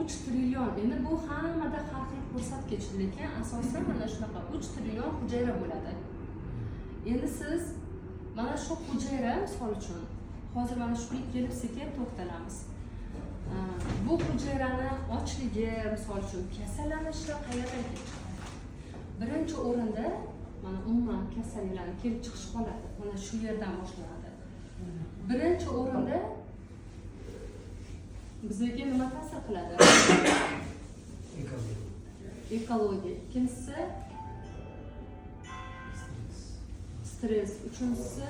3 trillion, endi bu hammada har xil ko'rsatkich, lekin asosan mana shunaqa 3 trillion hujayra bo'ladi. Endi siz mana shu hujayra misol uchun hozir mana shu kelib sekin to'xtalamiz. Bu hujayrani ochligi, misol uchun kasallanishi qayerdan kelib chiqadi? Birinchi o'rinda mana umuman kasalliklarning kelib chiqish holati mana shu yerdan boshlanadi. Birinchi o'rinda bizga nima ta'sir qiladi? Ekologiya. Ikkinchisi stress, uchinchisi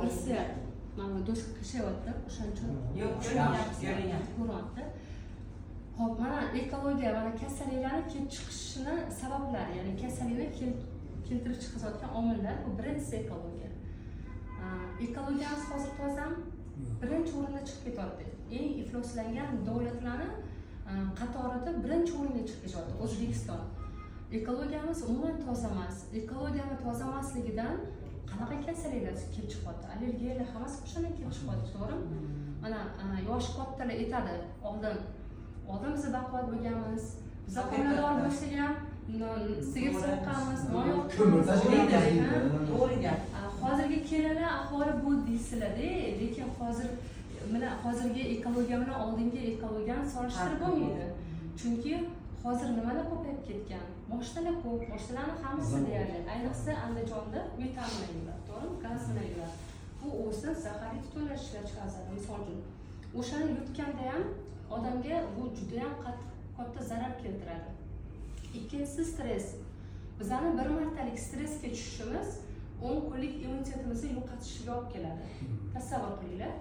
irsiyat. Mana do'st qishyapti, o'shancha ko'ryapti. Hop, mana ekologiya, mana kasalliklarning kelib chiqishini sabablari, ya'ni kasallikni keltirib chiqarayotgan omillar, bu birinchisi ekologiya. Ekologiyamiz hozir tozami? Birinchi o'rinda chiqib ketyapti. Eng ifloslangan davlatlarning qatorida birinchi o'ringa chiqib ketyapti O'zbekiston. Ekologiyamiz umuman toza emas. Ekologiyani toza emasligidan qanaqa kasalliklar kelib chiqyapti? Allergiyalar hammasi o'shandan kelib chiqyapti, to'g'rimi? Mana yosh kattalar aytadi, oldin biz baquvvat bo'lganmiz. Biz homilador bo'lsak ham sigir soqqanmiz, noyob to'g'ri gap. Hozirgi kelinlar ahvoli bu deysizlar-da, lekin hozirgi ekologiya bilan oldingi ekologiyani solishtirib bo'lmaydi. Chunki hozir nimalar ko'payib ketgan? Moshtalar ko'p, moshtalarning hammasi deyarli, ayniqsa Andijonda vitaminlar, to'g'rimi? Gazlar. Bu o'sin zaharli tutunlar ishlab chiqaradi, misol uchun. O'shani yutganda ham odamga bu juda ham katta zarar keltiradi. Ikkinchisi stress. Bizani bir martalik stressga tushishimiz 10 kunlik immunitetimizni yo'qotishiga olib keladi. Tasavvur qilinglar.